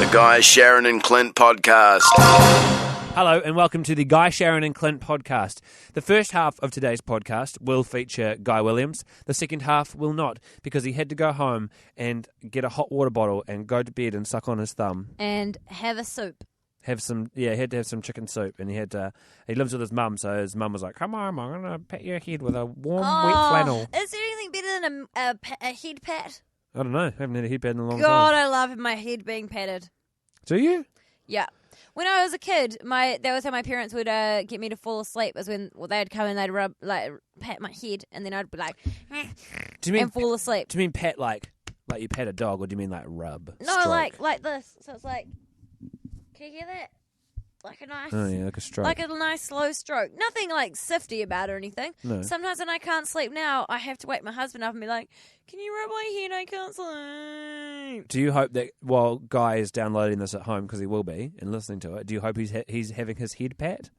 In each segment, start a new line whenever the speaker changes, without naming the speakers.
The Guy, Sharyn and Clint podcast.
Hello and welcome to the Guy, Sharyn and Clint podcast. The first half of today's podcast will feature Guy Williams. The second half will not, because he had to go home and get a hot water bottle and go to bed and suck on his thumb.
And have a soup.
He had to have some chicken soup, and he lives with his mum, so his mum was like, "Come on, I'm going to pat your head with a warm, wet flannel."
Is there anything better than a head pat?
I don't know. I haven't had a head pat in a long
God,
time.
I love my head being patted.
Do you?
Yeah. When I was a kid, that was how my parents would get me to fall asleep. Was when they'd come and they'd pat my head, and then I'd be like, and fall asleep.
Do you mean pat like you pat a dog, or do you mean like rub?
No,
stroke?
like this. So it's like, can you hear that? Like a nice,
like a stroke,
like a nice slow stroke. Nothing like sifty about it or anything.
No.
Sometimes when I can't sleep now, I have to wake my husband up and be like, "Can you rub my head? I can't sleep."
Do you hope that while Guy is downloading this at home, because he will be, and listening to it, do you hope he's having his head pat?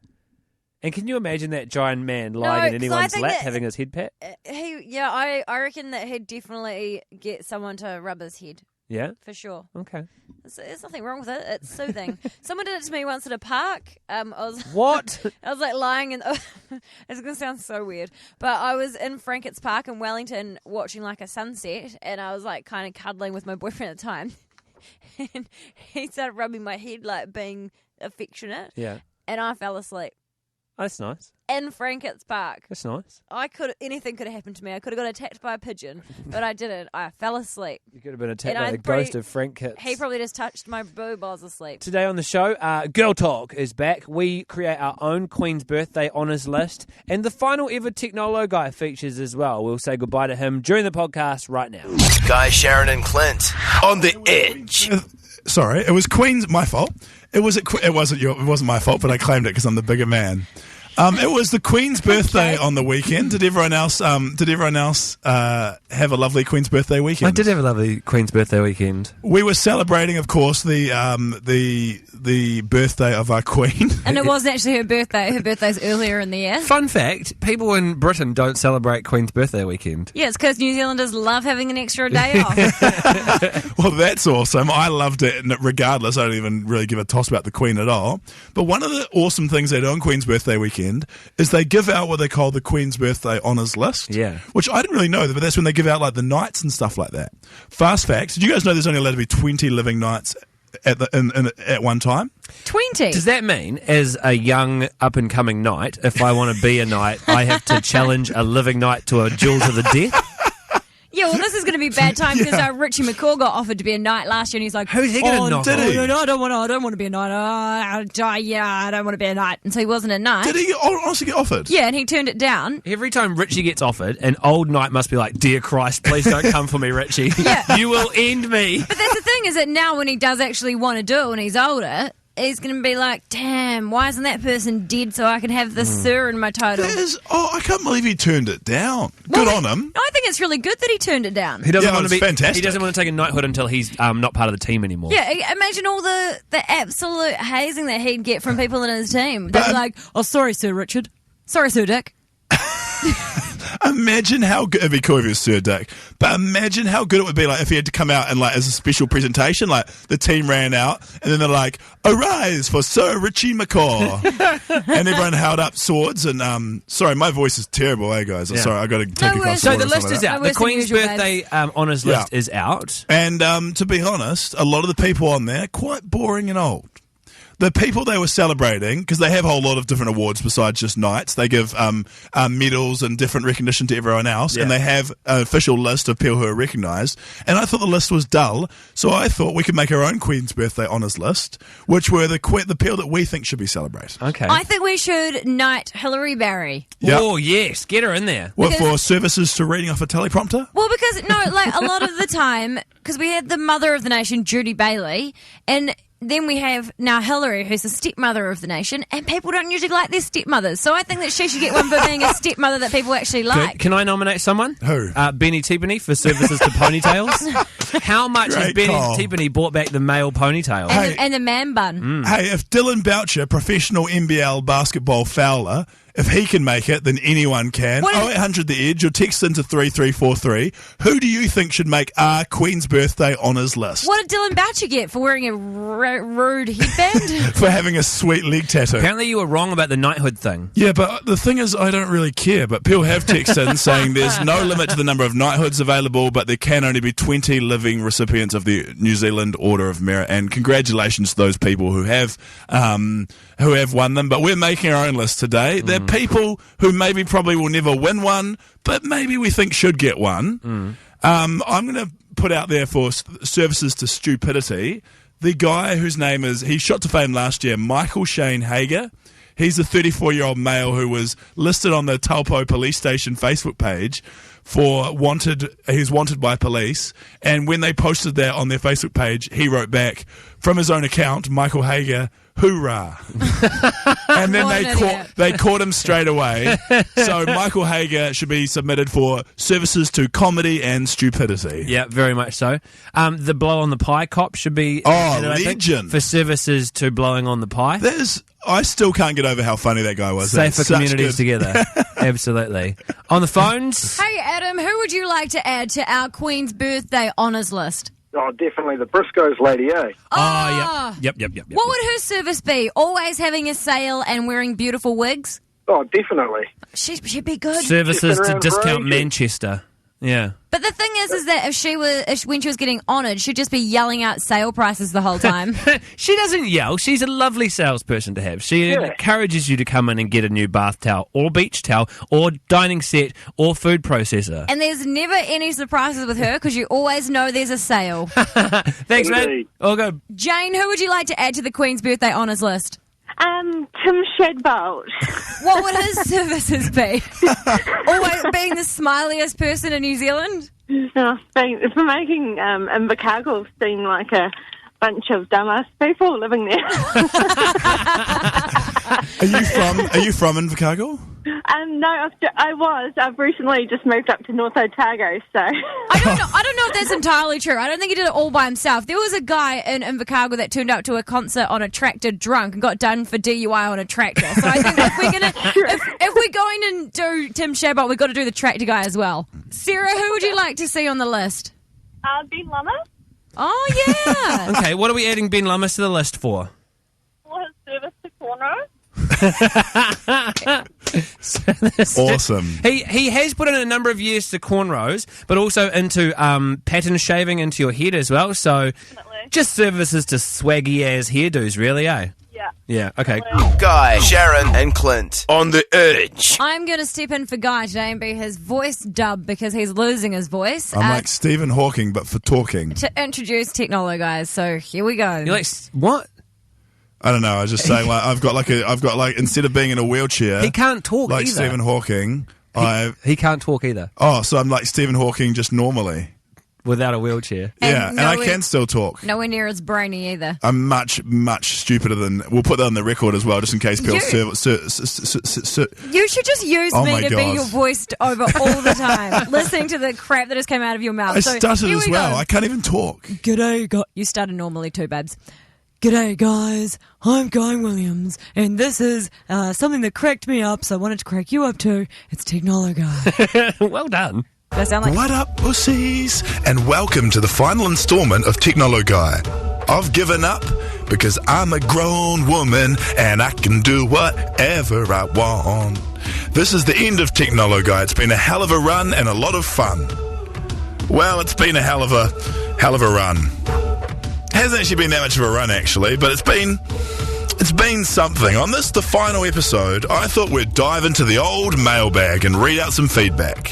And can you imagine that giant man lying in anyone's lap having his head pat?
I reckon that he'd definitely get someone to rub his head.
Yeah?
For sure.
Okay.
There's nothing wrong with it. It's soothing. Someone did it to me once at a park.
What?
I was like lying in... It's going to sound so weird. But I was in Frankett's Park in Wellington watching like a sunset, and I was like kind of cuddling with my boyfriend at the time. And he started rubbing my head, like being affectionate.
Yeah.
And I fell asleep.
Oh, that's nice.
In Frankett's Park.
That's nice.
Anything could have happened to me. I could have got attacked by a pigeon, but I didn't. I fell asleep.
You could have been attacked by the ghost of Frank Kitts.
He probably just touched my boob while I was asleep.
Today on the show, Girl Talk is back. We create our own Queen's Birthday honours list, and the final ever Technolo Guy features as well. We'll say goodbye to him during the podcast right now.
Guy, Sharyn and Clint on the edge.
Sorry, it was Queen's. My fault. It wasn't my fault, but I claimed it because I'm the bigger man. It was the Queen's birthday on the weekend. Did everyone else? Have a lovely Queen's birthday weekend?
I did have a lovely Queen's birthday weekend.
We were celebrating, of course, the birthday of our Queen.
And it wasn't actually her birthday. Her birthday's earlier in the year.
Fun fact: people in Britain don't celebrate Queen's birthday weekend.
Yeah, it's because New Zealanders love having an extra day off.
Well, that's awesome. I loved it, and regardless, I don't even really give a toss about the Queen at all. But one of the awesome things they do on Queen's birthday weekend is they give out what they call the Queen's Birthday Honours List. Yeah. Which I didn't really know, but that's when they give out like the knights and stuff like that. Fast facts, did you guys know there's only allowed to be 20 living knights at one time?
20?
Does that mean, as a young up-and-coming knight, if I want to be a knight, I have to challenge a living knight to a duel to the death?
Yeah, well, this is going to be bad time because Richie McCaw got offered to be a knight last year, and he's like,
"Who's he going to knock on?"
No, I don't want to be a knight. I don't want to be a knight. And so he wasn't a knight.
Did he honestly get offered?
Yeah, and he turned it down.
Every time Richie gets offered, an old knight must be like, "Dear Christ, please don't come for me, Richie.
Yeah.
You will end me."
But that's the thing, is that now when he does actually want to do it when he's older, he's going to be like, damn, why isn't that person dead so I can have the sir in my title?
I can't believe he turned it down. Good on him.
I think it's really good that he turned it down.
He doesn't want to be
fantastic.
He doesn't want to take a knighthood until he's not part of the team anymore.
Yeah, imagine all the absolute hazing that he'd get from people in his team. They'd be like, "Oh, sorry, Sir Richard. Sorry, Sir Dick."
Imagine how good it'd be cool if he was Sir Dick, but imagine how good it would be like if he had to come out and like as a special presentation, like the team ran out and then they're like, "Arise for Sir Richie McCaw," and everyone held up swords and sorry, my voice is terrible, guys. Sorry, I got to take a glass of
So
water
the list is out. The Queen's birthday honours list is out,
and to be honest, a lot of the people on there quite boring and old. The people they were celebrating, because they have a whole lot of different awards besides just knights. They give medals and different recognition to everyone else, and they have an official list of people who are recognised. And I thought the list was dull, so I thought we could make our own Queen's Birthday honours list, which were the people that we think should be celebrated.
Okay.
I think we should knight Hilary Barry.
Yep.
Oh, yes. Get her in there.
What, for services to reading off a teleprompter?
Well, because, like a lot of the time, because we had the mother of the nation, Judy Bailey, and then we have now Hilary, who's the stepmother of the nation, and people don't usually like their stepmothers. So I think that she should get one for being a stepmother that people actually like.
Can I nominate someone?
Who?
Benny Tippany for services to ponytails. How much has Benny Tippany bought back the male ponytail?
And the man bun.
Hey, if Dylan Boucher, professional NBL basketball fouler, if he can make it, then anyone can. 0800 The Edge, or text into 3343. Who do you think should make our Queen's birthday honours list?
What did Dylan Boucher get for wearing a rude headband?
For having a sweet leg tattoo.
Apparently you were wrong about the knighthood thing.
Yeah, but the thing is, I don't really care. But people have texted in saying there's no limit to the number of knighthoods available, but there can only be 20 living recipients of the New Zealand Order of Merit. And congratulations to those people who have won them. But we're making our own list today. They're people who maybe probably will never win one, but maybe we think should get one. I'm going to put out there for services to stupidity the guy whose name is, he shot to fame last year, Michael Shane Hager. He's a 34-year-old male who was listed on the Taupo police station Facebook page for he's wanted by police. And when they posted that on their Facebook page, he wrote back from his own account, Michael Hager, hoorah. And then they caught him straight away. So Michael Hager should be submitted for services to comedy and stupidity.
Yeah, very much so. The blow on the pie cop should be
legend
for services to blowing on the pie.
I still can't get over how funny that guy was.
Safer communities together. Absolutely. On the phones.
Hey, Adam, who would you like to add to our Queen's birthday honours list?
Oh, definitely the Briscoes lady, eh?
Yep.
What would her service be? Always having a sale and wearing beautiful wigs?
Oh, definitely.
She'd be good.
Services to Discount
for ages.
Manchester. Yeah.
But the thing is that when she was getting honoured, she'd just be yelling out sale prices the whole time.
She doesn't yell. She's a lovely salesperson to have. She encourages you to come in and get a new bath towel or beach towel or dining set or food processor.
And there's never any surprises with her because you always know there's a sale.
Thanks, man. All good.
Jane, who would you like to add to the Queen's birthday honours list?
Tim Shadbolt.
What would his services be? Always being the smiliest person in New Zealand?
For making Invercargill seem like a bunch of dumbass people living there.
Are you from Invercargill?
No, I was. I've recently just moved up to North Otago, so...
I don't know if that's entirely true. I don't think he did it all by himself. There was a guy in Invercargill that turned up to a concert on a tractor drunk and got done for DUI on a tractor. So I think if we're going to do Tim Shadbolt, we've got to do the tractor guy as well. Sarah, who would you like to see on the list?
Ben Lummis.
Oh, yeah.
Okay, what are we adding Ben Lummis to the list for?
For his service to cornrows.
Awesome.
He has put in a number of years to cornrows, but also into pattern shaving into your head as well. So just services to swaggy ass hairdos, really, eh? Yeah. Okay.
Guy, Sharyn, and Clint on the Edge.
I'm going to step in for Guy today and be his voice dub because he's losing his voice.
I'm like Stephen Hawking, but for talking.
To introduce Technolo, guys. So here we go.
You're like, what?
I don't know. I was just saying, like, I've got like instead of being in a wheelchair,
He can't talk
like
either.
Stephen Hawking.
He can't talk either
So I'm like Stephen Hawking just normally.
without a wheelchair.
And
I can still talk.
Nowhere near as brainy either.
I'm much, much stupider than... We'll put that on the record as well, just in case people...
You should just use me to be your voice over all the time, listening to the crap that just came out of your mouth.
I stuttered as well. I can't even talk.
G'day, guys. You started normally too, babes. G'day, guys. I'm Guy Williams, and this is something that cracked me up, so I wanted to crack you up too. It's Technolo Guy.
Well done.
That sound like...
What up, pussies? And welcome to the final installment of Technolo Guy. I've given up because I'm a grown woman and I can do whatever I want. This is the end of Technolo Guy. It's been a hell of a run and a lot of fun. Well, it's been a hell of a run. Hasn't actually been that much of a run, actually, but it's been something. On this, the final episode, I thought we'd dive into the old mailbag and read out some feedback.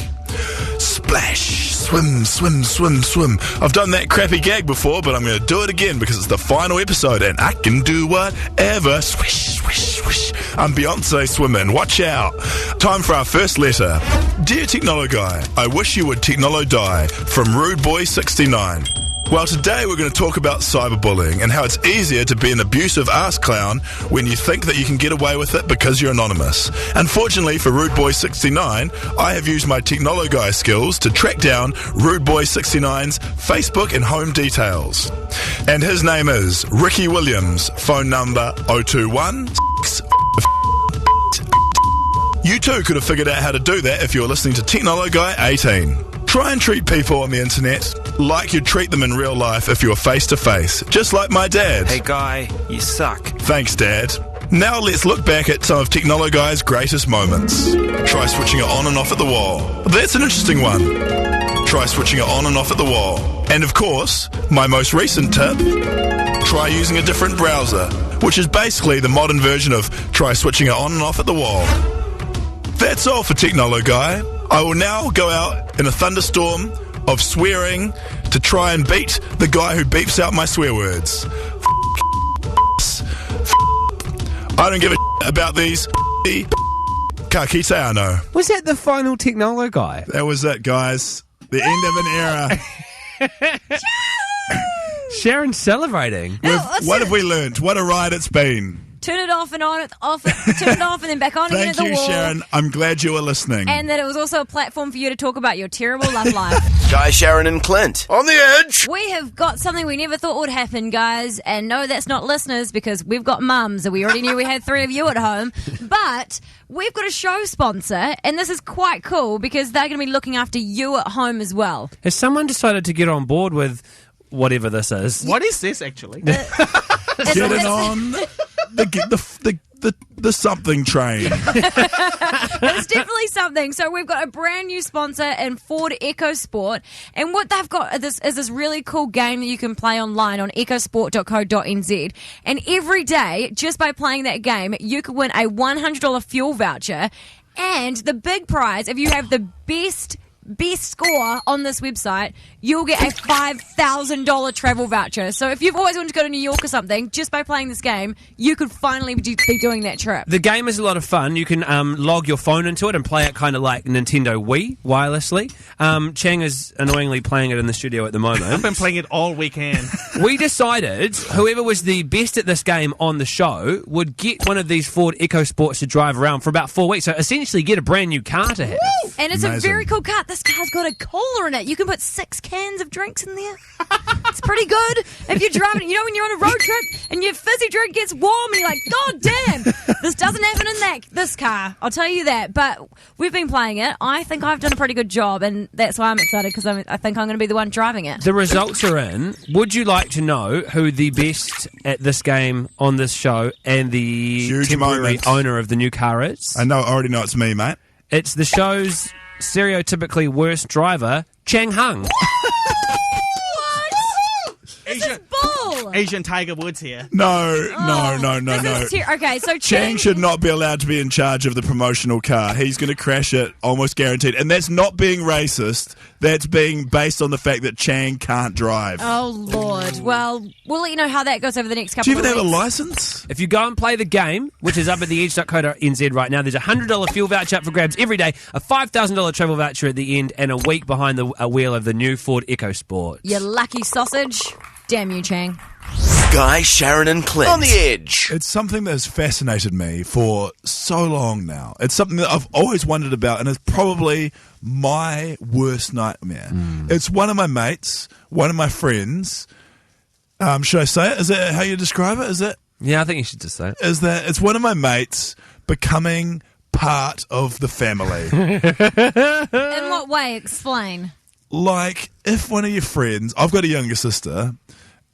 Splash, swim, swim, swim, swim. I've done that crappy gag before, but I'm going to do it again because it's the final episode and I can do whatever. Swish, swish, swish. I'm Beyonce swimming. Watch out. Time for our first letter. Dear Technolo Guy, I wish you would Technolo die. From Rude Boy 69. Well, today we're going to talk about cyberbullying and how it's easier to be an abusive ass clown when you think that you can get away with it because you're anonymous. Unfortunately for Rude Boy 69, I have used my Technolo Guy skills to track down Rude Boy 69's Facebook and home details. And his name is Ricky Williams, phone number 021 You too could have figured out how to do that if you were listening to Technolo Guy 18. Try and treat people on the internet like you'd treat them in real life if you were face to face, just like my dad.
Hey Guy, you suck.
Thanks, Dad. Now let's look back at some of Technolo Guy's greatest moments. Try switching it on and off at the wall. That's an interesting one. Try switching it on and off at the wall. And of course, my most recent tip, try using a different browser, which is basically the modern version of try switching it on and off at the wall. That's all for Technolo Guy. I will now go out in a thunderstorm of swearing to try and beat the guy who beeps out my swear words. I don't give a about these ka kite ano.
Was that the final Technolo Guy?
That was it, guys. The end of an era.
Sharon's celebrating.
What have we learnt? What a ride it's been.
Turn it off and on, turn it off and then back on again at the
Thank you,
wall.
Sharon. I'm glad you were listening.
And that it was also a platform for you to talk about your terrible love life.
Guy, Sharyn, and Clint. On the edge.
We have got something we never thought would happen, guys. And no, that's not listeners because we've got mums and we already knew we had 3 of you at home. But we've got a show sponsor and this is quite cool because they're going to be looking after you at home as well.
Has someone decided to get on board with whatever this is?
What is this actually?
Get it on the something train.
It's definitely something. So we've got a brand new sponsor in Ford EcoSport, and what they've got is this really cool game that you can play online on ecosport.co.nz. And every day, just by playing that game, you could win a $100 fuel voucher. And the big prize, if you have the best score on this website, you'll get a $5,000 travel voucher. So if you've always wanted to go to New York or something, just by playing this game, you could finally be doing that trip.
The game is a lot of fun. You can log your phone into it and play it kind of like Nintendo Wii wirelessly. Chang is annoyingly playing it in the studio at the moment.
I've been playing it all weekend.
We decided whoever was the best at this game on the show would get one of these Ford EcoSports to drive around for about 4 weeks. So essentially get a brand new car to have.
And it's
Amazing.
a very cool car. This car's got a cooler in it. You can put 6 cans of drinks in there. It's pretty good. If you're driving, you know when you're on a road trip and your fizzy drink gets warm and you're like, God damn, this doesn't happen in this car. I'll tell you that. But we've been playing it. I think I've done a pretty good job and that's why I'm excited because I think I'm going to be the one driving it.
The results are in. Would you like to know who the best at this game on this show and the
Huge
temporary
moment.
owner of the new car is?
I already know it's me, mate.
It's the show's stereotypically worst driver, Chang Hung.
This is bull.
Asian Tiger Woods here.
No.
This is okay, so
Chang should not be allowed to be in charge of the promotional car. He's going to crash it, almost guaranteed. And that's not being racist. That's being based on the fact that Chang can't drive.
Oh, Lord. Well, we'll let you know how that goes over the next
Do
couple
you
of
even have
weeks.
a license?
If you go and play the game, which is up at theedge.co.nz right now, there's a $100 fuel voucher up for grabs every day, a $5,000 travel voucher at the end, and a week behind the wheel of the new Ford EcoSport.
You lucky sausage. Damn you, Chang.
Guy, Sharyn, and Clint. On the edge.
It's something that has fascinated me for so long now. It's something that I've always wondered about, and it's probably my worst nightmare. It's one of my mates, one of my friends. Should I say it? Is that how you describe it? Is it?
Yeah, I think you should just say it.
Is that it's one of my mates becoming part of the family?
In what way? Explain.
Like, if one of your friends, I've got a younger sister,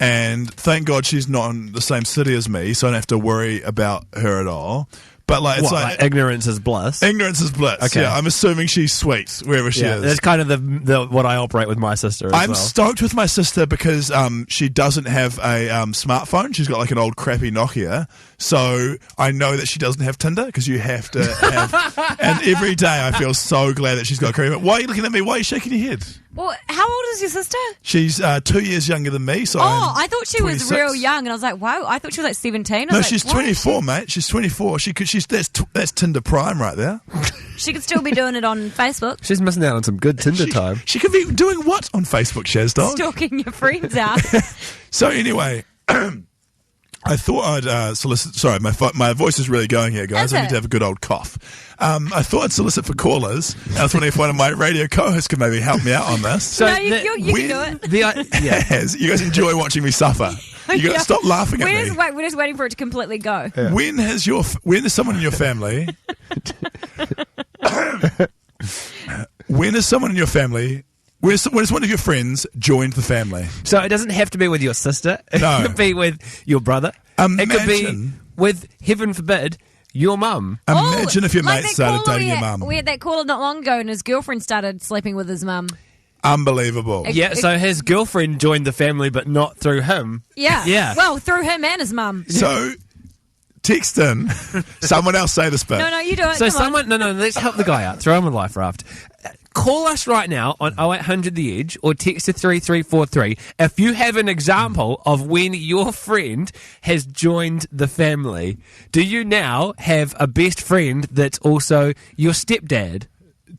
and thank God she's not in the same city as me, so I don't have to worry about her at all. But like, it's
Like ignorance is bliss.
ignorance is bliss.
Okay.
Yeah, I'm assuming she's sweet wherever she is.
That's kind of the what I operate with my sister as
I'm
well.
stoked with my sister because she doesn't have a smartphone. She's got like an old crappy Nokia. So I know that she doesn't have Tinder because you have to have. And every day I feel so glad that she's got a crappy. Why are you looking at me? Why are you shaking your head?
Well, how old is your sister?
She's 2 years younger than me. So
I thought she was
26.
real young, and I was like, wow, I thought she was like 17. I was
No,
like,
she's
what?
24, mate. She's 24. That's Tinder Prime right there.
She could still be doing it on Facebook,
She's missing out on some good Tinder time.
She could be doing what on Facebook, Shazdog?
stalking your friends out.
So anyway, I thought I'd solicit. Sorry, my voice is really going here, guys.
Is
I need
it?
to have a good old cough. I thought I'd solicit for callers. I was wondering if one of my radio co-hosts could maybe help me out on this.
So
No, you can do it.
Yeah.
Yes, you guys enjoy watching me suffer. You got to
Yeah.
stop laughing at
We're
me.
just, we're just waiting for it to completely go.
When has someone in your family When is someone in your family? When has one of your friends joined the family?
So it doesn't have to be with your sister. It
No.
could be with your brother. It could be
Imagine.
with, heaven forbid, your mum.
Imagine if your
like
mate
that
started
caller
dating your
we had-
mum.
We had that caller not long ago, and his girlfriend started sleeping with his mum.
Unbelievable.
Yeah, so his girlfriend joined the family, but not through him.
Yeah.
Yeah.
Well, through him and his mum.
So, text in. Someone else say this bit.
No, you do it.
So
Come on.
no, let's help the guy out. Throw him a life raft. Call us right now on 0800 The Edge or text to 3343 if you have an example of when your friend has joined the family. Do you now have a best friend that's also your stepdad?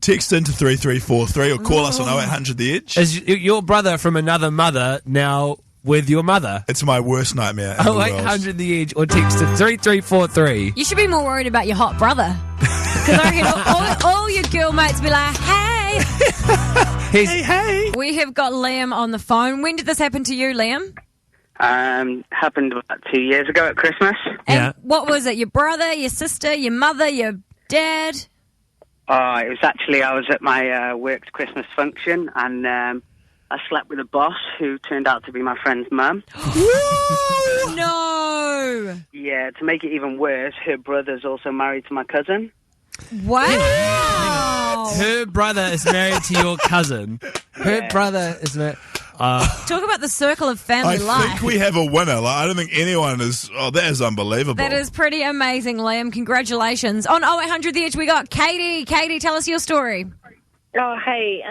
Text into 3343 or call us on 0800 The Edge.
Is your brother from another mother now with your mother?
It's my worst nightmare in the world.
0800 The Edge or text to 3343.
You should be more worried about your hot brother. Because I reckon all your girl mates be like, hey.
Hey.
We have got Liam on the phone. When did this happen to you, Liam?
Happened about 2 years ago at Christmas.
And
Yeah.
what was it? Your brother, your sister, your mother, your dad?
It was actually, I was at my work's Christmas function, and I slept with a boss who turned out to be my friend's mum.
No.
Yeah, to make it even worse, her brother's also married to my cousin.
Wow.
Her brother is married to your cousin. Her brother is married.
Talk about the circle of family
I
life.
think we have a winner. Like, I don't think anyone is... Oh, that is unbelievable.
That is pretty amazing, Liam. Congratulations. On 0800 The Edge, we got Katie. Katie, tell us your story.
Oh, hey,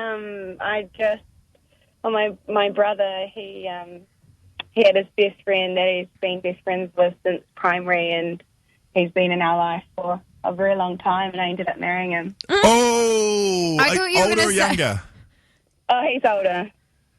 my brother, he had his best friend that he's been best friends with since primary, and he's been in our life for a very long time, and I ended up marrying him.
Oh!
I thought you were
older
gonna
or
say-
younger?
Oh, he's older.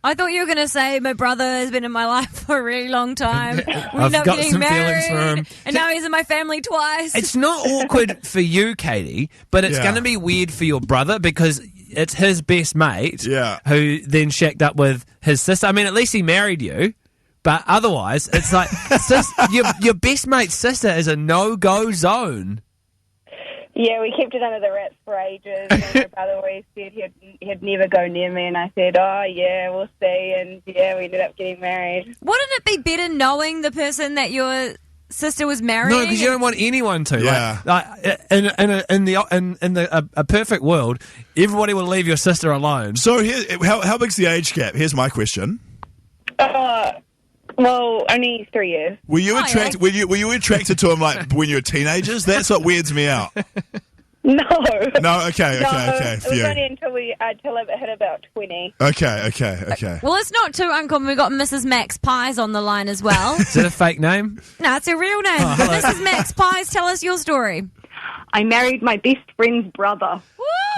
I thought you were going to say my brother has been in my life for a really long time. We
I've
ended up
got
getting
some feelings
married,
for him.
and now he's in my family twice.
It's not awkward for you, Katie, but it's
Yeah.
going to be weird for your brother because it's his best mate
Yeah.
who then shacked up with his sister. I mean, at least he married you, but otherwise, it's like your best mate's sister is a no-go zone.
Yeah, we kept it under the wraps for ages, and my brother always said he'd never go near me, and I said, oh, yeah, we'll see, and yeah, we ended up getting married.
Wouldn't it be better knowing the person that your sister was marrying?
No, because you don't want anyone to.
Yeah.
Like in a perfect world, everybody will leave your sister alone.
So, how big's the age gap? Here's my question.
Well, only 3 years.
Were you
Oh,
attracted? Were you attracted to him like when you were teenagers? That's what weirds me out.
No.
No, okay.
It
For
was
you.
only until I hit about 20.
Okay.
Well, it's not too uncommon. We've got Mrs. Max Pies on the line as well.
Is it a fake name?
No, it's a real name. But Mrs. Max Pies, tell us your story.
I married my best friend's brother.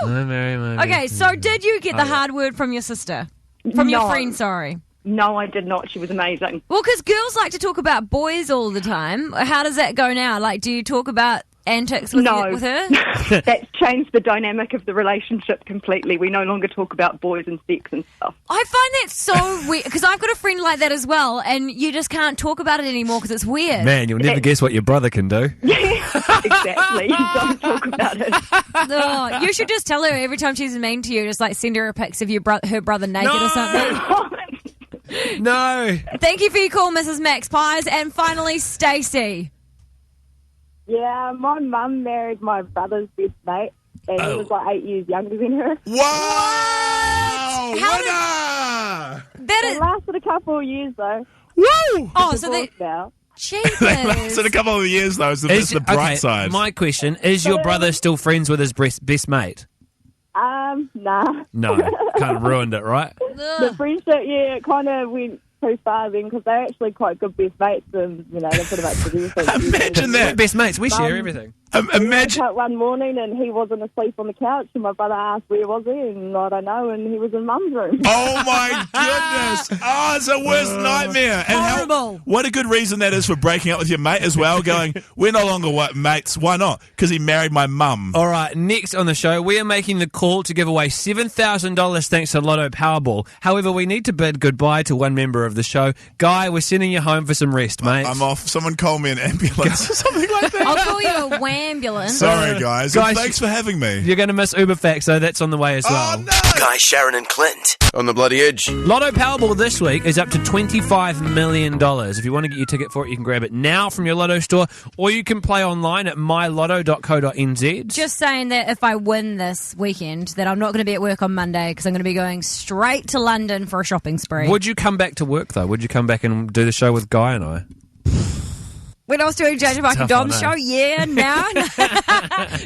Woo!
Okay,
Okay, so did you get the hard word from your sister? From your
No.
friend, sorry.
No, I did not. She was amazing.
Well, because girls like to talk about boys all the time. How does that go now? Like, do you talk about antics with,
No.
with her?
That's changed the dynamic of the relationship completely. We no longer talk about boys and sex and stuff.
I find that so weird because I've got a friend like that as well, and you just can't talk about it anymore because it's weird.
Man, you'll never guess what your brother can do.
Exactly. You don't talk about it.
Oh, you should just tell her every time she's mean to you, just like send her a pics of her brother naked or something.
No.
Thank you for your call, Mrs. Max Pies. And finally, Stacey.
Yeah, my mum married my brother's best mate, and he was like 8 years younger than her.
Wow!
How
Winner!
That
It
is.
lasted a couple of years, though.
Woo!
Oh, so they.
Divorced now.
Jesus.
They lasted a couple of years though. So that's the bright side.
My question is: your brother still friends with his best mate?
Nah.
No, kind of ruined it, right?
The friendship, yeah, it kind of went too far then because they're actually quite good best mates and, you know, they pretty much do everything.
Imagine
We're
that.
best mates. We share everything.
We woke
Imagine.
up one morning and he wasn't asleep on the couch and my brother asked where was he and I don't know and he was in mum's room.
Oh my goodness! Oh, it's the worst nightmare. And
Horrible.
what a good reason that is for breaking up with your mate as well. Going, we're no longer mates. Why not? Because he married my mum.
All right, next on the show, we are making the call to give away $7,000 thanks to Lotto Powerball. However, we need to bid goodbye to one member of the show. Guy, we're sending you home for some rest, mate.
I'm off. Someone call me an ambulance or something like that.
I'll call you a ambulance.
Sorry, guys. And
Guys,
thanks for having me.
You're going to miss Uberfacts, so that's on the way as well.
Oh, no!
Guy, Sharyn, and Clint on the Bloody Edge.
Lotto Powerball this week is up to $25 million. If you want to get your ticket for it, you can grab it now from your Lotto store, or you can play online at mylotto.co.nz.
Just saying that if I win this weekend, that I'm not going to be at work on Monday because I'm going to be going straight to London for a shopping spree.
Would you come back to work, though? Would you come back and do the show with Guy and I?
When I was doing James Mike and
Tough
Dom's
one,
show, yeah, no.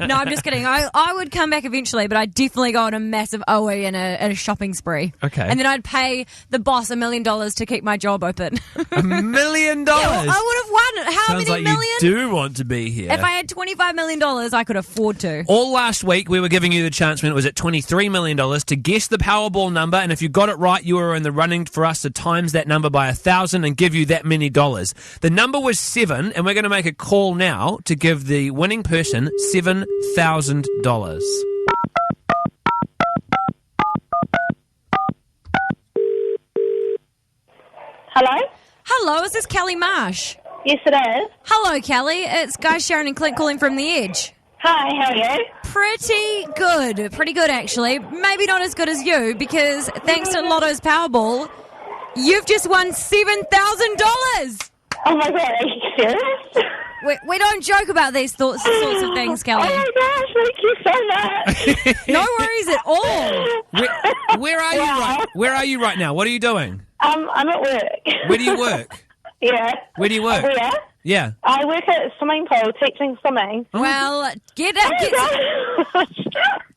No, I'm just kidding. I would come back eventually, but I'd definitely go on a massive OE and a shopping spree.
Okay.
And then I'd pay the boss $1 million to keep my job open.
$1 million?
Yeah, I would have won. How
Sounds
many
like
million?
you do want to be here.
If I had $25 million, I could afford to.
All last week, we were giving you the chance when it was at $23 million to guess the Powerball number, and if you got it right, you were in the running for us to times that number by 1,000 and give you that many dollars. The number was 7, and we're going to make a call now to give the winning person $7,000.
Hello?
Hello, is this Kelly Marsh?
Yes, it is.
Hello, Kelly. It's Guy, Sharyn and Clint calling from The Edge.
Hi, how are you?
Pretty good actually. Maybe not as good as you because thanks to Lotto's Powerball, you've just won $7,000.
Oh my god, are you serious?
We don't joke about these sorts of things, Kelly.
Oh my gosh, thank you so much.
No worries at all.
Where are you right? Where are you right now? What are you doing?
I'm at work.
Where do you work?
Yeah.
Where do you work?
Where?
Yeah.
I work at a swimming pool teaching swimming.
Well, get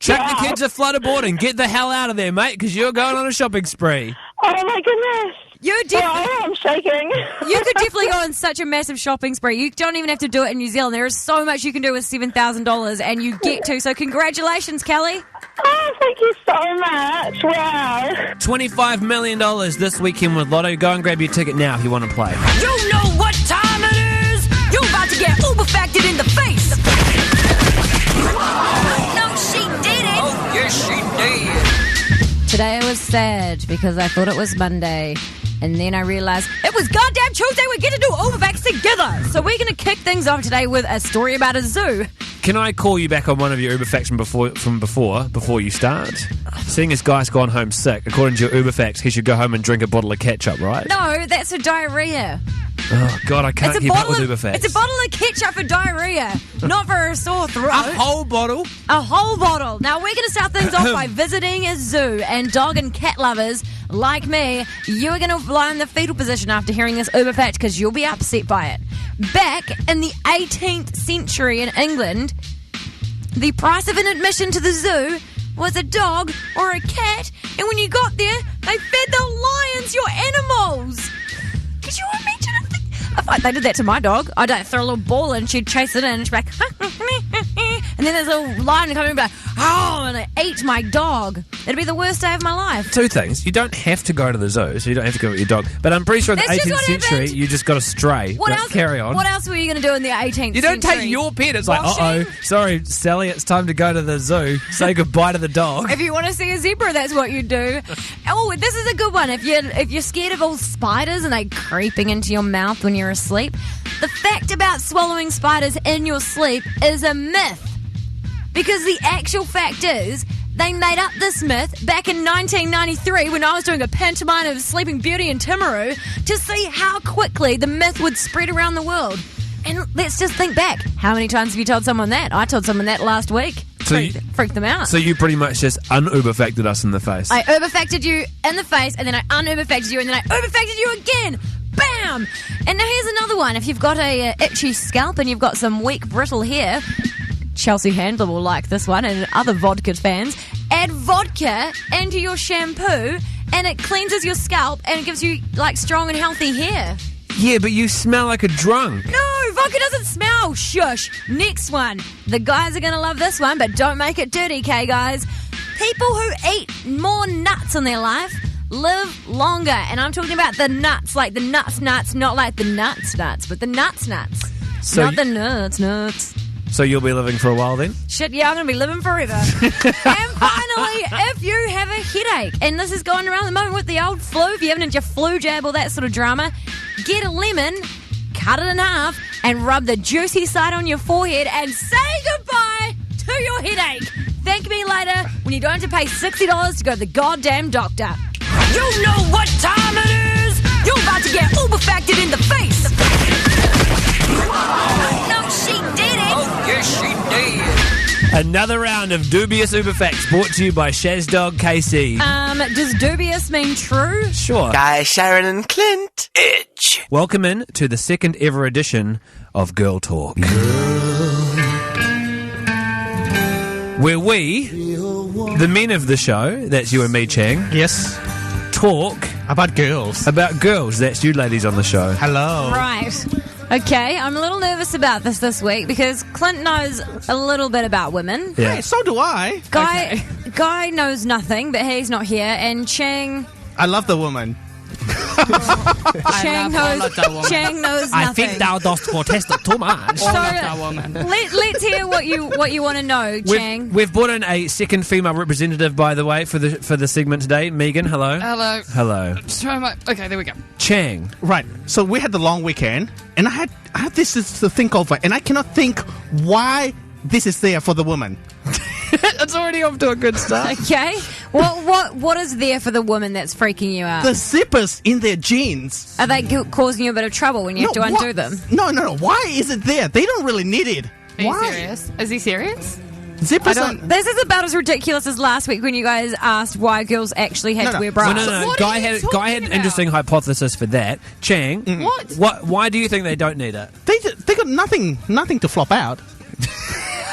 Chuck the kids a flood boarding. Get the hell out of there, mate, because you're going on a shopping spree.
Oh my goodness.
You're definitely.
I'm shaking.
You could definitely go on such a massive shopping spree. You don't even have to do it in New Zealand. There is so much you can do with $7,000, and you get to. So congratulations, Kelly.
Oh, thank you so much. Wow.
$25 million this weekend with Lotto. Go and grab your ticket now if you want to play.
You know what time it is? You're about to get uber-facted in the face. No, she didn't. Oh, yes, she did.
Today I was sad because I thought it was Monday. And then I realised it was goddamn Tuesday. We get to do Overbacks together. So we're going to kick things off today with a story about a zoo.
Can I call you back on one of your Uber facts from before you start? Seeing as Guy's gone home sick, according to your Uber facts, he should go home and drink a bottle of ketchup, right?
No, that's for diarrhea.
Oh, God, I can't keep up with Uber facts.
It's a bottle of ketchup for diarrhea, not for a sore throat.
A whole bottle?
A whole bottle. Now, we're going to start things off by visiting a zoo, and dog and cat lovers like me, you are going to lie in the fetal position after hearing this Uber fact because you'll be upset by it. Back in the 18th century in England, the price of an admission to the zoo was a dog or a cat, and when you got there, they fed the lions your animals. Could you imagine it? If they did that to my dog, I'd throw a little ball in, she'd chase it in, and she'd be like, and then there's a little lion coming and be like, oh, and it ate my dog. It'd be the worst day of my life.
Two things. You don't have to go to the zoo, so you don't have to go with your dog. But I'm pretty sure in the
That's just
18th
what
century,
happened.
you just got a stray.
What
But
else?
Carry on.
What else were you going to do in the 18th century?
You don't take your pet. It's like,
Washing?
sorry, Sally, it's time to go to the zoo. Say goodbye to the dog.
If you want to see a zebra, that's what you do. Oh, this is a good one. If you're scared of all spiders and they creeping into your mouth when you're asleep, the fact about swallowing spiders in your sleep is a myth. Because the actual fact is, they made up this myth back in 1993 when I was doing a pantomime of Sleeping Beauty in Timaru to see how quickly the myth would spread around the world. And let's just think back. How many times have you told someone that? I told someone that last week. Freaked them out.
So you pretty much just un-Uber-facted us in the face.
I Uber-facted you in the face, and then I un-Uber-facted you, and then I Uber-facted you again. Bam! And now here's another one. If you've got a itchy scalp and you've got some weak, brittle hair, Chelsea Handler will like this one, and other vodka fans, add vodka into your shampoo, and it cleanses your scalp, and it gives you, like, strong and healthy hair.
Yeah, but you smell like a drunk.
No, vodka doesn't smell. Shush. Next one. The guys are going to love this one, but don't make it dirty, okay, guys? People who eat more nuts in their life live longer. And I'm talking about the nuts, like the nuts, not like the nuts, but the nuts.
So
not the nuts.
So you'll be living for a while then?
Shit, yeah, I'm going to be living forever. And finally, if you have a headache, and this is going around at the moment with the old flu, if you haven't had your flu jab or that sort of drama, get a lemon, cut it in half and rub the juicy side on your forehead and say goodbye to your headache. Thank me later when you don't have to pay $60 to go to the goddamn doctor.
You know what time it is? You're about to get uberfacted in the face. No, she did it. Oh, yes, she did.
Another round of dubious uberfacts brought to you by Shazdog KC.
Does dubious mean true?
Sure.
Guy, Sharyn, and Clint. Edge.
Welcome in to the second ever edition of Girl Talk. Where we, the men of the show, that's you and me, Chang,
Yes.
talk
About girls.
about girls, that's you ladies on the show.
Hello.
Right. Okay, I'm a little nervous about this week because Clint knows a little bit about women.
Yeah.
Hey, so do I.
Guy knows nothing, but he's not here. And Chang
I love the woman.
knows nothing.
I think thou dost protest too much.
So let's hear what you want to know, Chang.
We've brought in a second female representative, by the way, for the segment today. Megan, hello.
Hello.
Hello.
Okay, there we go.
Chang.
Right. So we had the long weekend, and I had this to think over, and I cannot think why this is there for the woman.
It's already off to a good start.
Okay. What is there for the woman that's freaking you out?
The zippers in their jeans.
Are they causing you a bit of trouble when you have to undo them?
No. Why is it there? They don't really need it.
Are
Why?
you serious? Is he serious?
Zippers on.
This is about as ridiculous as last week when you guys asked why girls actually had to wear bras.
No.
What
Guy
are you
had
talking
an interesting hypothesis for that. Chang.
What?
Why do you think they don't need it?
They got nothing to flop out.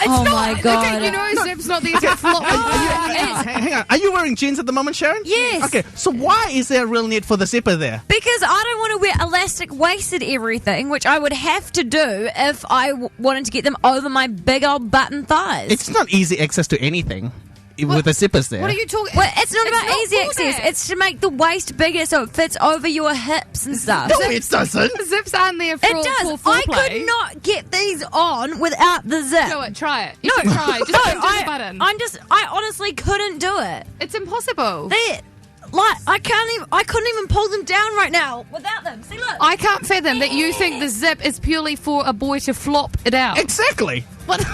Oh my god!
Okay, you know Zip's not the exact flop.
Hang on. Are you wearing jeans at the moment, Sharyn?
Yes.
Okay, so why is there a real need for the zipper there?
Because I don't want to wear elastic waisted everything, which I would have to do if I wanted to get them over my big old button thighs.
It's not easy access to anything with the zippers there.
What are you talking?
Well, it's not about
not
easy
for
access.
that.
It's to make the waist bigger so it fits over your hips and stuff.
No, it doesn't.
Zips aren't there for
It does.
for
I
foreplay.
could not get these on without the zip.
Do it. Try it. You should try. Just don't do the button.
I honestly couldn't do it.
It's impossible.
I couldn't even pull them down right now without them. See, look.
I can't fathom that you think the zip is purely for a boy to flop it out.
Exactly.
What?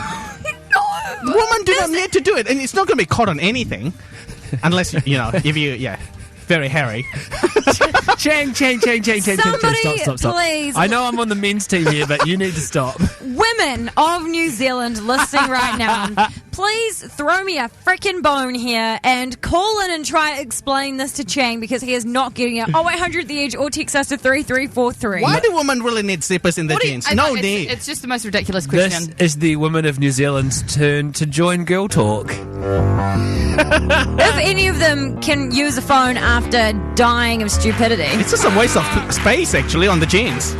No.
Women do not need to do it, and it's not going to be caught on anything, unless if you very hairy.
Chang.
Somebody,
Stop.
please.
I know I'm on the men's team here, but you need to stop.
Women of New Zealand listening right now, please throw me a freaking bone here and call in and try to explain this to Chang because he is not getting it. 0800 The Edge or text us to 3343.
Why do women really need zippers in their jeans? No need.
It's just the most ridiculous
This
question.
is the women of New Zealand's turn to join Girl Talk.
If any of them can use a phone after dying of stupidity.
It's just a waste of space, actually, on the jeans.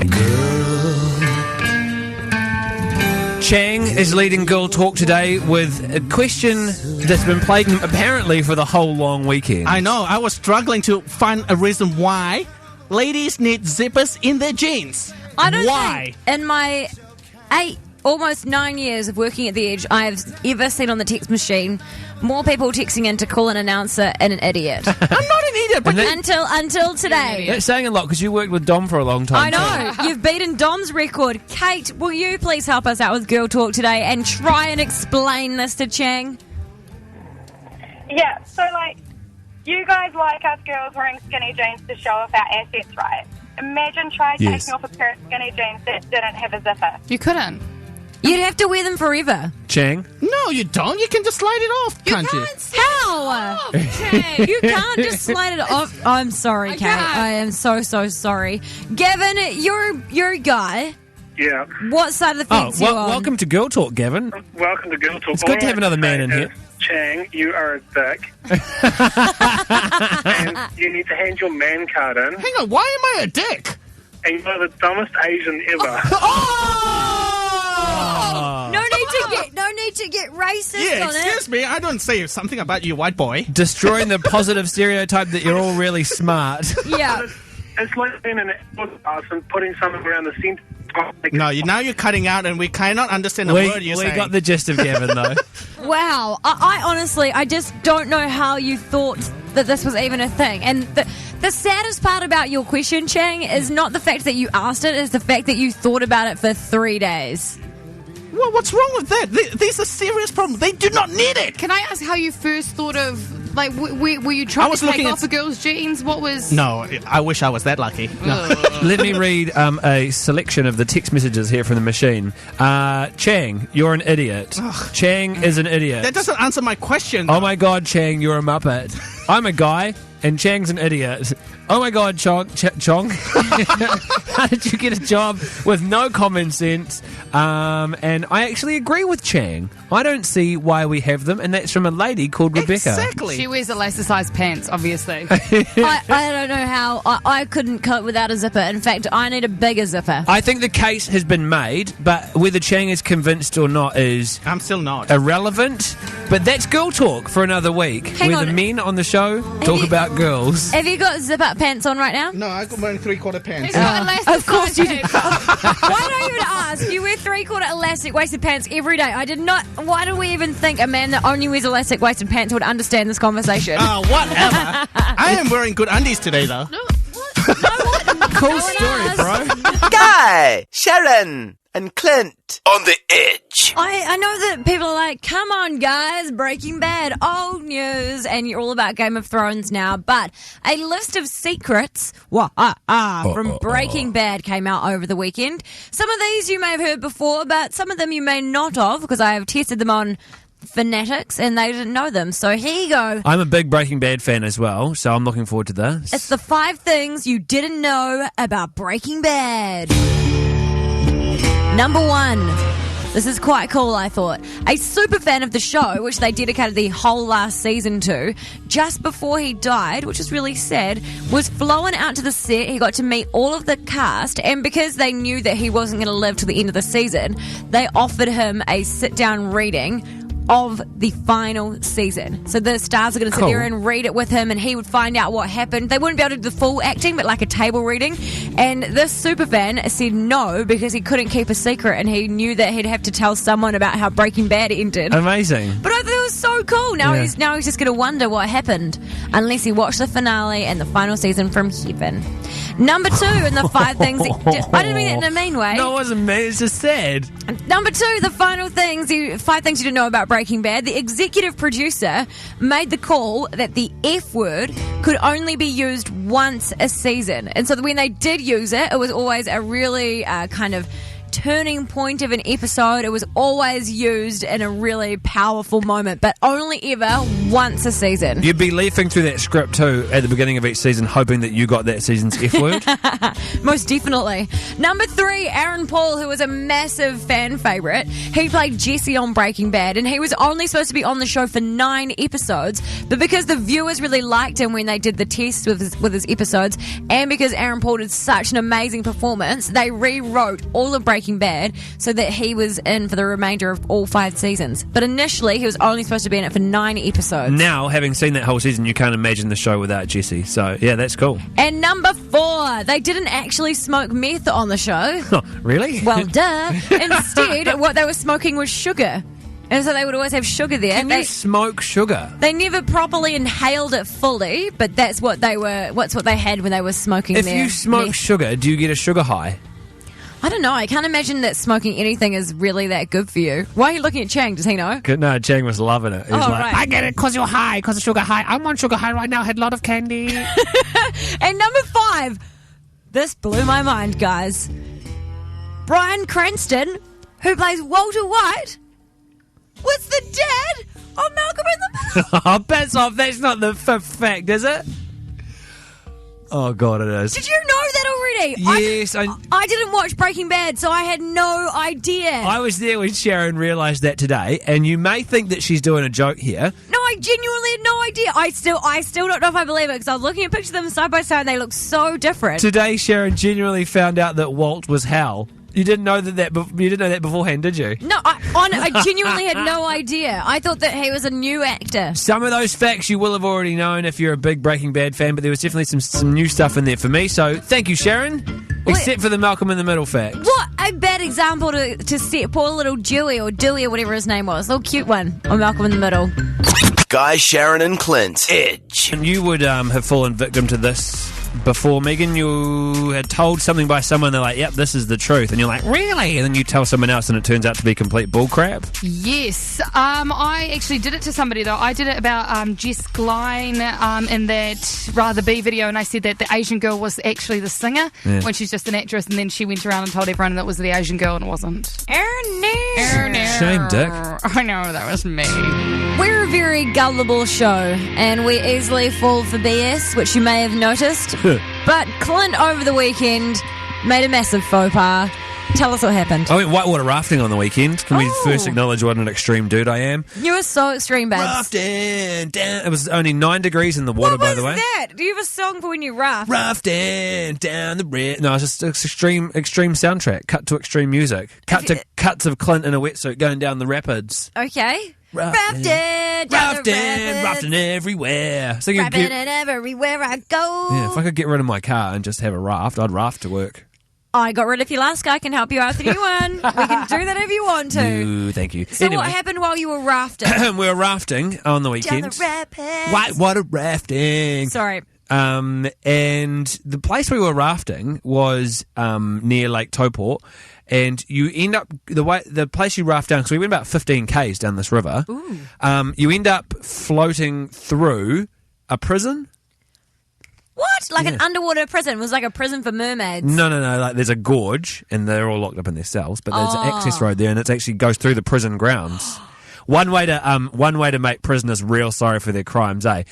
Chang is leading Girl Talk today with a question that's been plaguing him apparently for the whole long weekend.
I know. I was struggling to find a reason why ladies need zippers in their jeans.
I don't
Why?
think in my almost 9 years of working at The Edge, I have ever seen on the text machine more people texting in to call an announcer and an idiot.
I'm not an idiot, but
until today.
That's saying a lot because you worked with Dom for a long time.
I know. You've beaten Dom's record. Kate, will you please help us out with Girl Talk today and try and explain this to Chang?
Yeah, so you guys like us girls wearing skinny jeans to show off our assets, right? Imagine trying taking off a pair of skinny jeans that didn't have a zipper.
You couldn't.
You'd have to wear them forever.
Chang?
No, you don't. You can just slide it off, can't you?
How? You can't just slide it off. I'm sorry, Kate. I am so sorry. Gavin, you're a guy.
Yeah.
What side of the fence you on?
Welcome to Girl Talk, Gavin.
Welcome to Girl Talk.
It's good to have another man in here.
Chang, you are a dick. And you need to hand your man card in.
Hang on, why am I a dick?
And you're the dumbest Asian ever.
No need to get racist
Yeah,
on
excuse me. I don't say something about you, white boy.
Destroying the positive stereotype that you're all really smart.
Yeah.
It's like being an class and putting something around the centre.
No, now you're cutting out, and we cannot understand the word you're saying.
We got the gist of Gavin, though.
Wow. I honestly, I just don't know how you thought that this was even a thing. And The saddest part about your question, Chang, is not the fact that you asked it, it's the fact that you thought about it for 3 days.
Well, what's wrong with that? These are serious problems. They do not need it.
Can I ask how you first thought of, like, were you trying to take off a girl's jeans? What was...
No, I wish I was that lucky. No.
Let me read a selection of the text messages here from the machine. Chang, you're an idiot.
Ugh.
Chang is an idiot.
That doesn't answer my question.
Oh my God, Chang, you're a muppet. I'm a guy, and Chang's an idiot. Oh my God, Chong. How did you get a job with no common sense? And I actually agree with Chang. I don't see why we have them, and that's from a lady called Rebecca.
Exactly.
She wears elasticized pants, obviously.
I don't know how. I couldn't cope without a zipper. In fact, I need a bigger zipper.
I think the case has been made, but whether Chang is convinced or not is...
I'm still not.
Irrelevant. But that's girl talk for another week.
Hang
where
on.
the men on the show talk about girls.
Have you got zip-up pants on right now?
No, I got wearing 3/4 pants.
He's got elasticized
Of course you do.
pants.
Why don't you even ask? You wear 3/4 elastic-waisted pants every day. I did not... Why do we even think a man that only wears elastic-waisted pants would understand this conversation?
Whatever. I am wearing good undies today, though.
Cool story, bro.
Guy, Sharyn, and Clint on the edge.
I know that people are like, come on, guys, Breaking Bad, old news, and you're all about Game of Thrones now, but a list of secrets from Breaking Bad came out over the weekend. Some of these you may have heard before, but some of them you may not have, because I have tested them on fanatics and they didn't know them. So here you go.
I'm a big Breaking Bad fan as well, so I'm looking forward to this.
It's the 5 things you didn't know about Breaking Bad. Number 1. This is quite cool, I thought. A super fan of the show, which they dedicated the whole last season to, just before he died, which is really sad, was flown out to the set. He got to meet all of the cast, and because they knew that he wasn't going to live till the end of the season, they offered him a sit-down reading of the final season. So the stars are going to sit there and read it with him, and he would find out what happened. They wouldn't be able to do the full acting, but like a table reading. And this superfan said no because he couldn't keep a secret, and he knew that he'd have to tell someone about how Breaking Bad ended.
Amazing.
But I thought it was so cool. Now
Yeah.
he's just going to wonder what happened, unless he watched the finale and the final season from heaven. Number 2 in the 5 things. I didn't mean it in a mean way.
No, it wasn't me. It's just sad.
Number 2, the final things, 5 things you didn't know about Breaking Bad. The executive producer made the call that the F word could only be used once a season. And so when they did use it, it was always a really kind of turning point of an episode. It was always used in a really powerful moment, but only ever once a season.
You'd be leafing through that script too at the beginning of each season, hoping that you got that season's F word.
Most definitely. Number 3, Aaron Paul, who was a massive fan favourite. He played Jesse on Breaking Bad, and he was only supposed to be on the show for 9 episodes, but because the viewers really liked him when they did the tests with his episodes, and because Aaron Paul did such an amazing performance, they rewrote all of Breaking Bad so that he was in for the remainder of all 5 seasons. But initially, he was only supposed to be in it for 9 episodes.
Now, having seen that whole season, you can't imagine the show without Jesse. So, yeah, that's cool.
And number 4, they didn't actually smoke meth on the show.
Oh, really?
Well, duh. Instead, what they were smoking was sugar. And so they would always have sugar there.
Can you smoke sugar?
They never properly inhaled it fully, but that's what they had when they were smoking
If
their
you smoke
meth.
sugar, do you get a sugar high?
I don't know. I can't imagine that smoking anything is really that good for you. Why are you looking at Chang? Does he know?
No, Chang was loving it. He was like,
right.
I get it because you're high, because of sugar high. I'm on sugar high right now. I had a lot of candy.
And number 5, this blew my mind, guys. Bryan Cranston, who plays Walter White, was the dad of Malcolm in the Middle.
Oh, piss off. That's not the 5th fact, is it? Oh, God, it is.
Did you know that already?
Yes.
I didn't watch Breaking Bad, so I had no idea.
I was there when Sharyn realised that today, and you may think that she's doing a joke here.
No, I genuinely had no idea. I still don't know if I believe it, because I was looking at pictures of them side by side and they look so different.
Today, Sharyn genuinely found out that Walt was Hal. You didn't know that you didn't know that beforehand, did you?
No, I genuinely had no idea. I thought that he was a new actor.
Some of those facts you will have already known if you're a big Breaking Bad fan, but there was definitely some new stuff in there for me, so thank you, Sharyn. Except for the Malcolm in the Middle fact.
What a bad example to set poor little Dewey or whatever his name was. Little cute one on Malcolm in the Middle.
Guy, Sharyn, and Clint. Edge.
And you would have fallen victim to this before, Megan, you had told something by someone, they're like, yep, this is the truth. And you're like, really? And then you tell someone else and it turns out to be complete bullcrap?
Yes. I actually did it to somebody, though. I did it about Jess Glein in that Rather Be video, and I said that the Asian girl was actually the singer when she's just an actress, and then she went around and told everyone that was the Asian girl, and it wasn't.
Shame, Dick.
I know, that was me.
We're a very gullible show, and we easily fall for BS, which you may have noticed. But Clint, over the weekend, made a massive faux pas. Tell us what happened.
I went whitewater rafting on the weekend. Can we first acknowledge what an extreme dude I am?
You were so extreme, babes.
Rafting down. It was only 9 degrees in the water, by the way.
What was that? Do you have a song for when you raft?
Rafting down the red. No, it's just extreme soundtrack. Cut to extreme music. Cuts of Clint in a wetsuit going down the rapids.
Okay.
Rafting everywhere. So
Rafting everywhere I go.
Yeah, if I could get rid of my car and just have a raft, I'd raft to work.
I got rid of your last guy. I can help you out with a new one. We can do that if you want to.
No, thank you.
So
anyway,
what happened while you were rafting?
We were rafting on the weekend.
Down the rapids.
Whitewater rafting.
Sorry.
And the place we were rafting was near Lake Tauport, and you end up the place you raft down, because we went about 15 k's down this river. You end up floating through a prison.
What? Like an underwater prison? It was like a prison for mermaids.
No. Like there's a gorge, and they're all locked up in their cells. But there's an access road there, and it actually goes through the prison grounds. One way to make prisoners real sorry for their crimes, have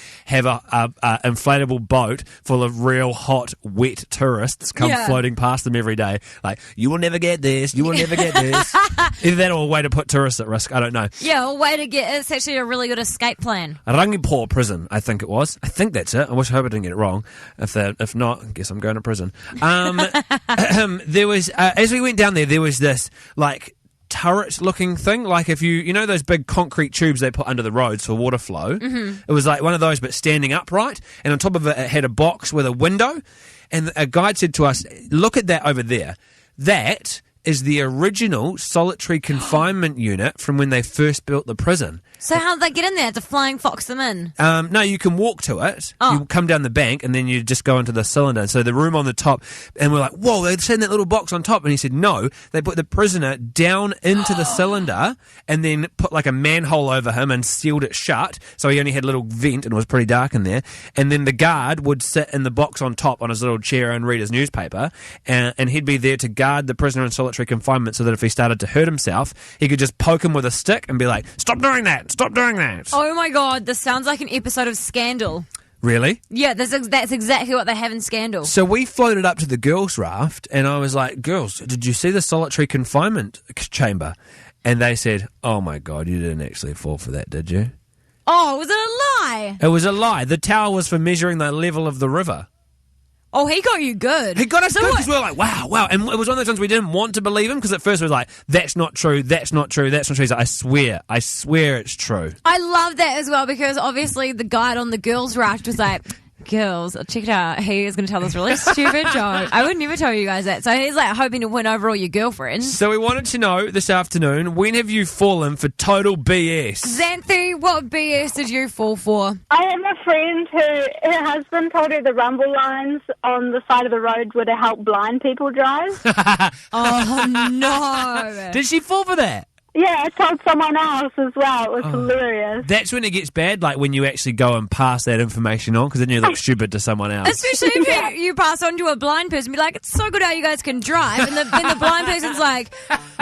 a inflatable boat full of real hot, wet tourists come floating past them every day. Like, you will never get this, you will never get this. Either that or a way to put tourists at risk, I don't know.
Yeah, a way to get, it's actually a really good escape plan.
Rangipo prison, I think it was. I think that's it. I hope I didn't get it wrong. If not, I guess I'm going to prison. There was, as we went down there was this, like, turret looking thing, like if you know those big concrete tubes they put under the roads for water flow. It was like one of those but standing upright, and on top of it had a box with a window, and a guide said to us, look at that over there, that is the original solitary confinement unit from when they first built the prison.
So how did they get in there? To flying fox them in?
No, you can walk to it. You come down the bank and then you just go into the cylinder. So the room on the top, and we're like, whoa, they've seen that little box on top. And he said, no, they put the prisoner down into the cylinder and then put like a manhole over him and sealed it shut. So he only had a little vent and it was pretty dark in there. And then the guard would sit in the box on top on his little chair and read his newspaper. And he'd be there to guard the prisoner in solitary confinement so that if he started to hurt himself, he could just poke him with a stick and be like, stop doing that. Stop doing that.
Oh my god, this sounds like an episode of Scandal.
Really?
Yeah, that's exactly what they have in Scandal.
So we floated up to the girls' raft, and I was like, girls, did you see the solitary confinement chamber? And they said, oh my god, you didn't actually fall for that, did you?
Oh, was it a lie?
It was a lie. The tower was for measuring the level of the river.
Oh, he got you good.
He got us good because we were like, wow. And it was one of those ones we didn't want to believe him because at first we were like, that's not true. He's like, I swear it's true.
I love that as well because obviously the guide on the girls' raft was like, girls, check it out. He is going to tell this really stupid joke. I would never tell you guys that. So he's like hoping to win over all your girlfriends.
So we wanted to know this afternoon, when have you fallen for total BS?
Xanthi, what BS did you fall for?
I have a friend who her husband told her the rumble lines on the side of the road were to help blind people drive.
Oh, no.
Did she fall for that?
Yeah, I told someone else as well. It was hilarious.
That's when it gets bad, like when you actually go and pass that information on, because then you look stupid to someone else.
Especially if you pass on to a blind person, be like, it's so good how you guys can drive. And then the blind person's like,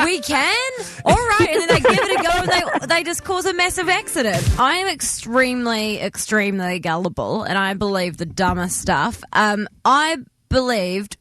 we can? All right. And then they give it a go and they just cause a massive accident. I am extremely, extremely gullible, and I believe the dumbest stuff. I believed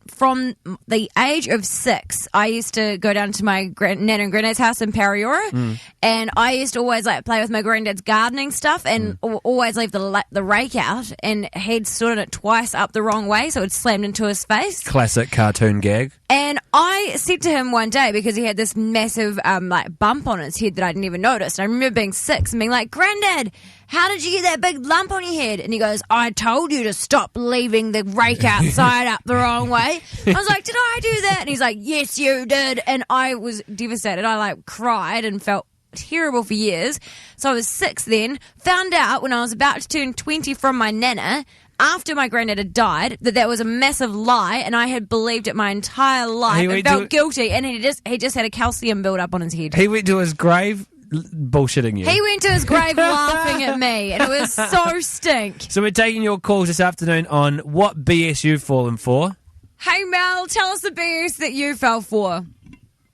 from the age of 6, I used to go down to my nan and granddad's house in Paraora, and I used to always like play with my granddad's gardening stuff and always leave the rake out, and he'd sorted it twice up the wrong way, so it slammed into his face.
Classic cartoon gag.
And I said to him one day, because he had this massive like bump on his head that I didn't even notice. And I remember being 6 and being like, Granddad, how did you get that big lump on your head? And he goes, I told you to stop leaving the rake outside up the wrong way. I was like, did I do that? And he's like, yes, you did. And I was devastated. I like cried and felt terrible for years. So I was 6 then, found out when I was about to turn 20 from my nana. after my granddad had died that was a massive lie, and I had believed it my entire life and felt guilty, and he just had a calcium build up on his head.
He went to his grave bullshitting you.
He went to his grave laughing at me, and it was so stink.
So we're taking your calls this afternoon on what BS you've fallen for.
Hey Mel, tell us the BS that you fell for.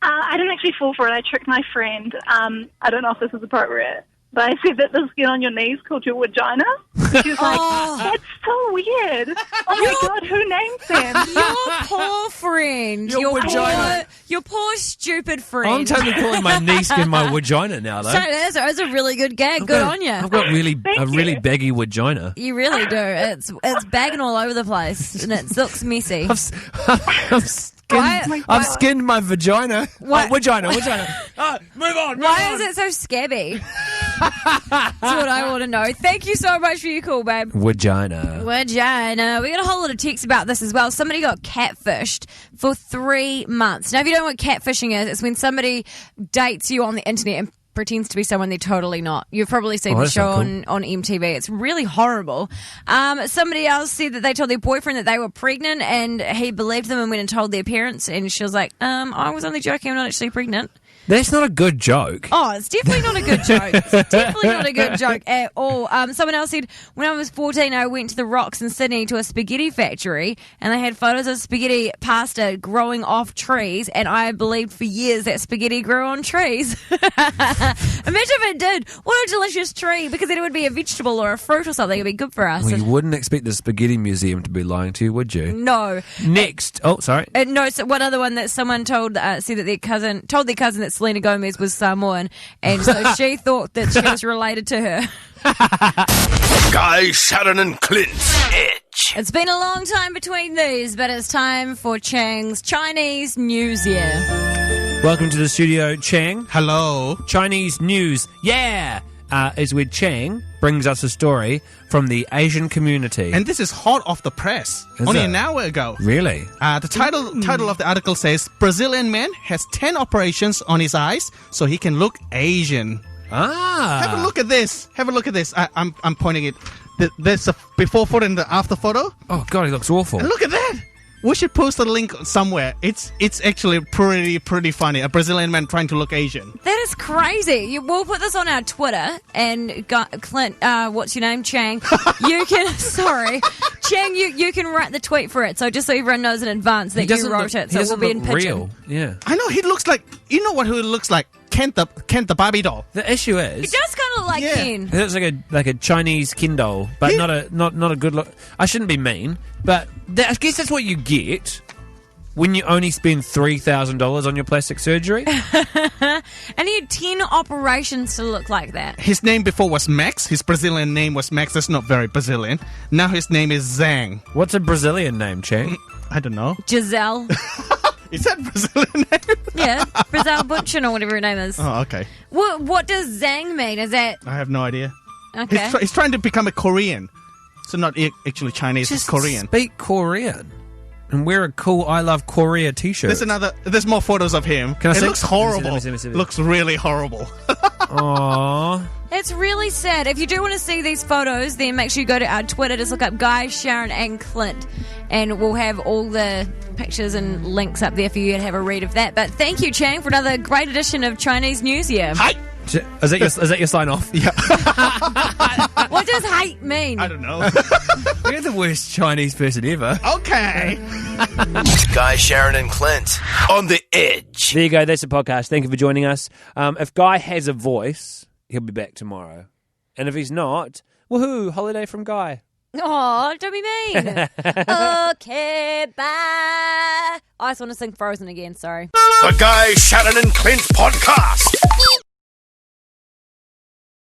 I didn't actually fall for it. I tricked my friend. I don't know if this is appropriate, but I said that the skin on your knees called your vagina. She was like, that's so weird. Oh my God, who named them?
Your poor friend.
Your vagina.
Your poor stupid friend.
I'm totally calling my knee skin my vagina now, though.
So that's a really good gag. Good on you.
I've got really baggy vagina.
You really do. It's bagging all over the place, and it looks messy.
I've skinned my vagina. Vagina. Move on.
Why is it so scabby? That's what I want to know. Thank you so much for your call, babe.
Vagina.
We got a whole lot of texts about this as well. Somebody got catfished for 3 months. Now, if you don't know what catfishing is, it's when somebody dates you on the internet and pretends to be someone they're totally not. You've probably seen the show on MTV. It's really horrible. Somebody else said that they told their boyfriend that they were pregnant, and he believed them and went and told their parents, and she was like, I was only joking, I'm not actually pregnant.
That's not a good joke.
Oh, it's definitely not a good joke. It's definitely not a good joke at all. Someone else said, when I was 14, I went to the Rocks in Sydney to a spaghetti factory, and they had photos of spaghetti pasta growing off trees, and I believed for years that spaghetti grew on trees. Imagine if it did. What a delicious tree, because then it would be a vegetable or a fruit or something. It would be good for us.
Well, you wouldn't expect the Spaghetti Museum to be lying to you, would you?
No.
Next. Sorry.
No, so one other one that someone told, said that told their cousin that Selena Gomez was Samoan, and so she thought that she was related to her.
Guy, Sharyn and Clint's Edge.
It's been a long time between these, but it's time for Chang's Chinese News Year.
Welcome to the studio, Chang.
Hello.
Chinese News, is where Chang brings us a story from the Asian community.
And this is hot off the press. Only an hour ago.
Really?
The title of the article says, Brazilian man has 10 operations on his eyes so he can look Asian. Have a look at this. I'm pointing it. There's a before photo and the after photo.
Oh, God, he looks awful.
And look at that. We should post a link somewhere. It's actually pretty funny. A Brazilian man trying to look Asian.
That is crazy. We'll put this on our Twitter. And Clint, what's your name? Chang. You can. Sorry, Chang. You can write the tweet for it. So just so everyone knows in advance that you wrote it. So we'll be in picture.
Real. Yeah.
I know he looks like. You know what? Who he looks like? Kent the Barbie doll.
The issue is,
he does kind of look like Ken.
He looks like a Chinese Ken doll, but not a good look. I shouldn't be mean, but I guess that's what you get when you only spend $3,000 on your plastic surgery.
And he had 10 operations to look like that.
His name before was Max. His Brazilian name was Max. That's not very Brazilian. Now his name is Zhang.
What's a Brazilian name, Chang?
I don't know.
Giselle.
Is that Brazilian name?
Yeah, Brazil Butchin or whatever her name is.
Oh, okay.
What does Zhang mean? Is that...
I have no idea.
Okay.
He's trying to become a Korean. So not actually Chinese,
Just
it's Korean.
Speak Korean. And wear a cool I Love Korea t-shirt.
There's more photos of him.
Can I see?
It looks horrible.
Let me see.
Looks really horrible.
Aww.
It's really sad. If you do want to see these photos, then make sure you go to our Twitter. Just look up Guy, Sharyn and Clint. And we'll have all the pictures and links up there for you to have a read of that. But thank you, Chang, for another great edition of Chinese News Year.
Hi.
Is that your sign off?
Yeah.
What does hate mean?
I don't know.
You're the worst Chinese person ever.
Okay.
Guy, Sharyn and Clint on the Edge.
There you go. That's the podcast. Thank you for joining us. If Guy has a voice, he'll be back tomorrow. And if he's not, woohoo, holiday from Guy.
Oh, don't be mean. Okay, bye. I just want to sing Frozen again, sorry.
The Guy, Sharyn and Clint podcast.